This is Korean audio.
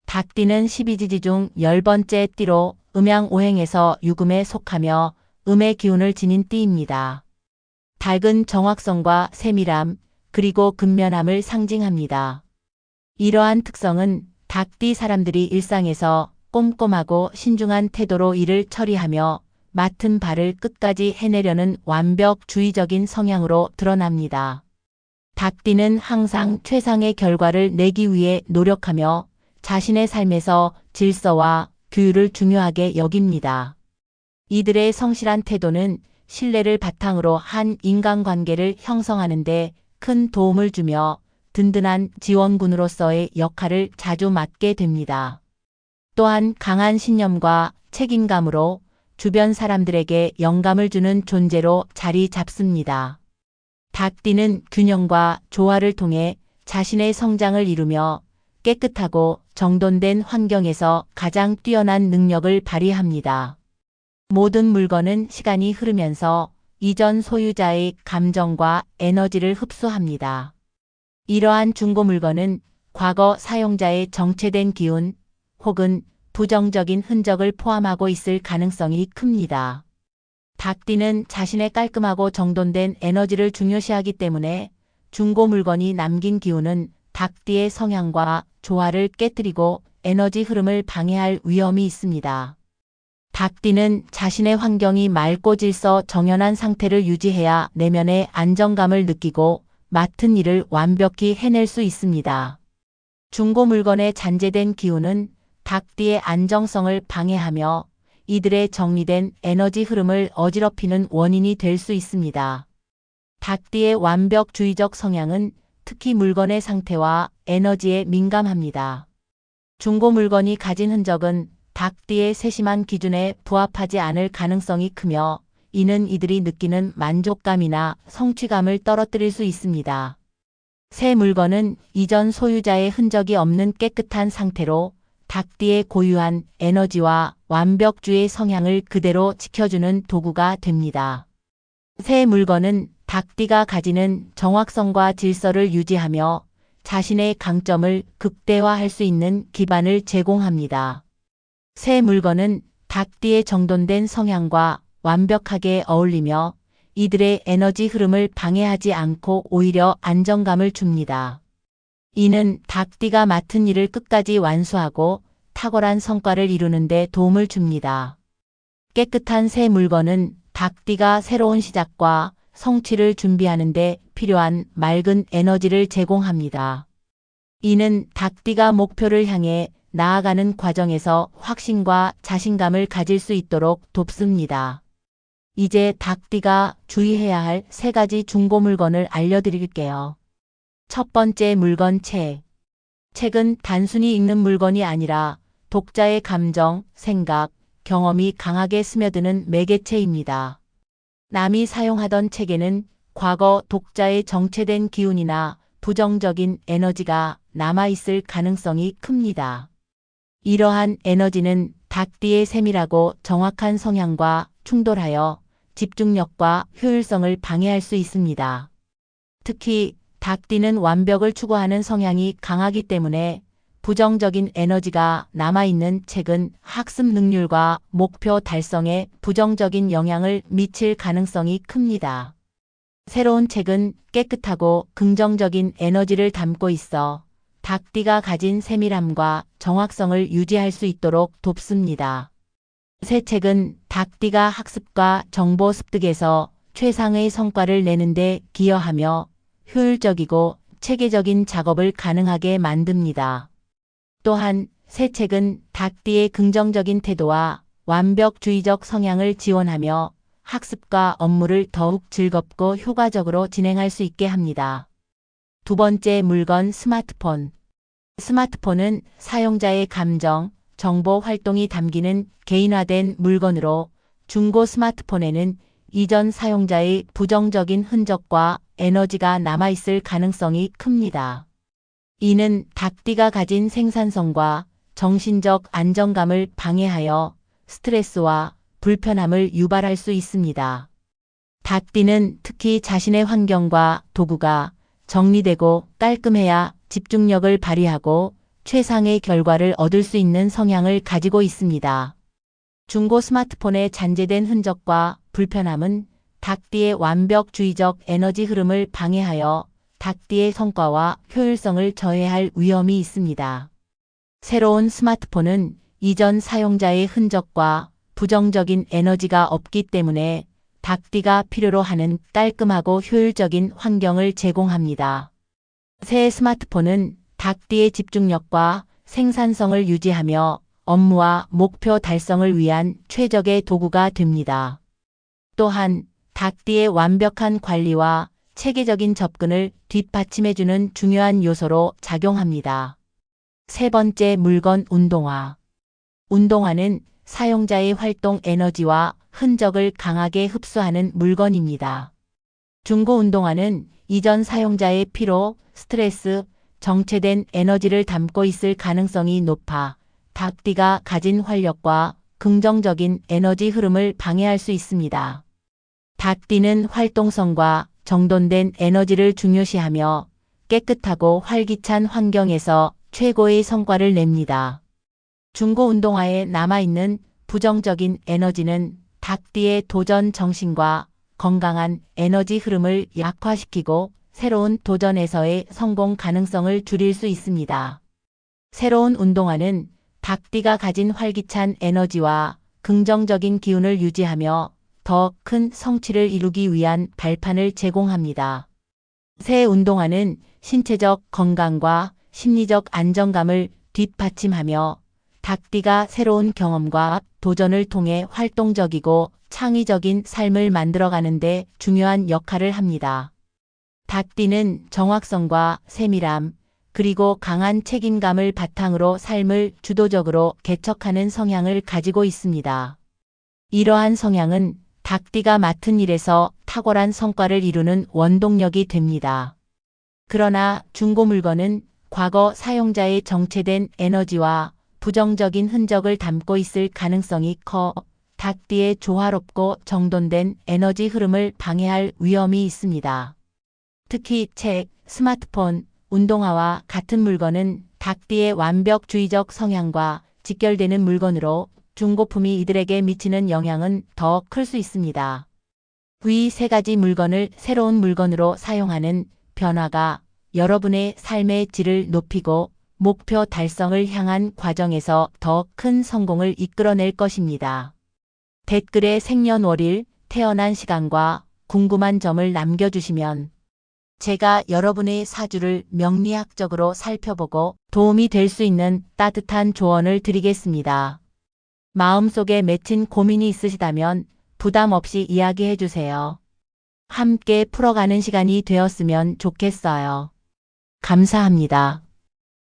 닭띠는 12지지 중 10번째 띠로 음양오행에서 유금에 속하며 음의 기운을 지닌 띠입니다. 닭은 정확성과 세밀함, 그리고 근면함을 상징합니다. 이러한 특성은 닭띠 사람들이 일상에서 꼼꼼하고 신중한 태도로 일을 처리하며 맡은 바를 끝까지 해내려는 완벽주의적인 성향으로 드러납니다. 닭띠는 항상 최상의 결과를 내기 위해 노력하며 자신의 삶에서 질서와 규율을 중요하게 여깁니다. 이들의 성실한 태도는 신뢰를 바탕으로 한 인간관계를 형성하는 데 큰 도움을 주며 든든한 지원군으로서의 역할을 자주 맡게 됩니다. 또한 강한 신념과 책임감으로 주변 사람들에게 영감을 주는 존재로 자리 잡습니다. 닭띠는 균형과 조화를 통해 자신의 성장을 이루며 깨끗하고 정돈된 환경에서 가장 뛰어난 능력을 발휘합니다. 모든 물건은 시간이 흐르면서 이전 소유자의 감정과 에너지를 흡수합니다. 이러한 중고 물건은 과거 사용자의 정체된 기운 혹은 부정적인 흔적을 포함하고 있을 가능성이 큽니다. 닭띠는 자신의 깔끔하고 정돈된 에너지를 중요시하기 때문에 중고 물건이 남긴 기운은 닭띠의 성향과 조화를 깨뜨리고 에너지 흐름을 방해할 위험이 있습니다. 닭띠는 자신의 환경이 맑고 질서 정연한 상태를 유지해야 내면의 안정감을 느끼고 맡은 일을 완벽히 해낼 수 있습니다. 중고 물건의 잔재된 기운은 닭띠의 안정성을 방해하며 이들의 정리된 에너지 흐름을 어지럽히는 원인이 될 수 있습니다. 닭띠의 완벽주의적 성향은 특히 물건의 상태와 에너지에 민감합니다. 중고 물건이 가진 흔적은 닭띠의 세심한 기준에 부합하지 않을 가능성이 크며 이는 이들이 느끼는 만족감이나 성취감을 떨어뜨릴 수 있습니다. 새 물건은 이전 소유자의 흔적이 없는 깨끗한 상태로 닭띠의 고유한 에너지와 완벽주의 성향을 그대로 지켜주는 도구가 됩니다. 새 물건은 닭띠가 가지는 정확성과 질서를 유지하며 자신의 강점을 극대화할 수 있는 기반을 제공합니다. 새 물건은 닭띠의 정돈된 성향과 완벽하게 어울리며 이들의 에너지 흐름을 방해하지 않고 오히려 안정감을 줍니다. 이는 닭띠가 맡은 일을 끝까지 완수하고 탁월한 성과를 이루는 데 도움을 줍니다. 깨끗한 새 물건은 닭띠가 새로운 시작과 성취를 준비하는 데 필요한 맑은 에너지를 제공합니다. 이는 닭띠가 목표를 향해 나아가는 과정에서 확신과 자신감을 가질 수 있도록 돕습니다. 이제 닭띠가 주의해야 할 3가지 중고 물건을 알려드릴게요. 첫 번째 물건 책. 책은 단순히 읽는 물건이 아니라 독자의 감정, 생각, 경험이 강하게 스며드는 매개체입니다. 남이 사용하던 책에는 과거 독자의 정체된 기운이나 부정적인 에너지가 남아있을 가능성이 큽니다. 이러한 에너지는 닭띠의 세밀하고 정확한 성향과 충돌하여 집중력과 효율성을 방해할 수 있습니다. 특히 닭띠는 완벽을 추구하는 성향이 강하기 때문에 부정적인 에너지가 남아있는 책은 학습 능률과 목표 달성에 부정적인 영향을 미칠 가능성이 큽니다. 새로운 책은 깨끗하고 긍정적인 에너지를 담고 있어 닭띠가 가진 세밀함과 정확성을 유지할 수 있도록 돕습니다. 새 책은 닭띠가 학습과 정보 습득에서 최상의 성과를 내는 데 기여하며 효율적이고 체계적인 작업을 가능하게 만듭니다. 또한 새 책은 닭띠의 긍정적인 태도와 완벽주의적 성향을 지원하며 학습과 업무를 더욱 즐겁고 효과적으로 진행할 수 있게 합니다. 두 번째 물건 스마트폰. 스마트폰은 사용자의 감정, 정보 활동이 담기는 개인화된 물건으로 중고 스마트폰에는 이전 사용자의 부정적인 흔적과 에너지가 남아있을 가능성이 큽니다. 이는 닭띠가 가진 생산성과 정신적 안정감을 방해하여 스트레스와 불편함을 유발할 수 있습니다. 닭띠는 특히 자신의 환경과 도구가 정리되고 깔끔해야 집중력을 발휘하고 최상의 결과를 얻을 수 있는 성향을 가지고 있습니다. 중고 스마트폰의 잔재된 흔적과 불편함은 닭띠의 완벽주의적 에너지 흐름을 방해하여 닭띠의 성과와 효율성을 저해할 위험이 있습니다. 새로운 스마트폰은 이전 사용자의 흔적과 부정적인 에너지가 없기 때문에 닭띠가 필요로 하는 깔끔하고 효율적인 환경을 제공합니다. 새 스마트폰은 닭띠의 집중력과 생산성을 유지하며 업무와 목표 달성을 위한 최적의 도구가 됩니다. 또한 닭띠의 완벽한 관리와 체계적인 접근을 뒷받침해주는 중요한 요소로 작용합니다. 세 번째, 물건 운동화. 운동화는 사용자의 활동 에너지와 흔적을 강하게 흡수하는 물건입니다. 중고 운동화는 이전 사용자의 피로, 스트레스, 정체된 에너지를 담고 있을 가능성이 높아 닭띠가 가진 활력과 긍정적인 에너지 흐름을 방해할 수 있습니다. 닭띠는 활동성과 정돈된 에너지를 중요시하며 깨끗하고 활기찬 환경에서 최고의 성과를 냅니다. 중고 운동화에 남아있는 부정적인 에너지는 닭띠의 도전 정신과 건강한 에너지 흐름을 약화시키고 새로운 도전에서의 성공 가능성을 줄일 수 있습니다. 새로운 운동화는 닭띠가 가진 활기찬 에너지와 긍정적인 기운을 유지하며 더 큰 성취를 이루기 위한 발판을 제공합니다. 새 운동화는 신체적 건강과 심리적 안정감을 뒷받침하며 닭띠가 새로운 경험과 도전을 통해 활동적이고 창의적인 삶을 만들어가는 데 중요한 역할을 합니다. 닭띠는 정확성과 세밀함, 그리고 강한 책임감을 바탕으로 삶을 주도적으로 개척하는 성향을 가지고 있습니다. 이러한 성향은 닭띠가 맡은 일에서 탁월한 성과를 이루는 원동력이 됩니다. 그러나 중고 물건은 과거 사용자의 정체된 에너지와 부정적인 흔적을 담고 있을 가능성이 커 닭띠의 조화롭고 정돈된 에너지 흐름을 방해할 위험이 있습니다. 특히 책, 스마트폰, 운동화와 같은 물건은 닭띠의 완벽주의적 성향과 직결되는 물건으로 중고품이 이들에게 미치는 영향은 더 클 수 있습니다. 위 세 가지 물건을 새로운 물건으로 사용하는 변화가 여러분의 삶의 질을 높이고 목표 달성을 향한 과정에서 더 큰 성공을 이끌어낼 것입니다. 댓글에 생년월일, 태어난 시간과 궁금한 점을 남겨주시면 제가 여러분의 사주를 명리학적으로 살펴보고 도움이 될 수 있는 따뜻한 조언을 드리겠습니다. 마음속에 맺힌 고민이 있으시다면 부담 없이 이야기해 주세요. 함께 풀어가는 시간이 되었으면 좋겠어요. 감사합니다.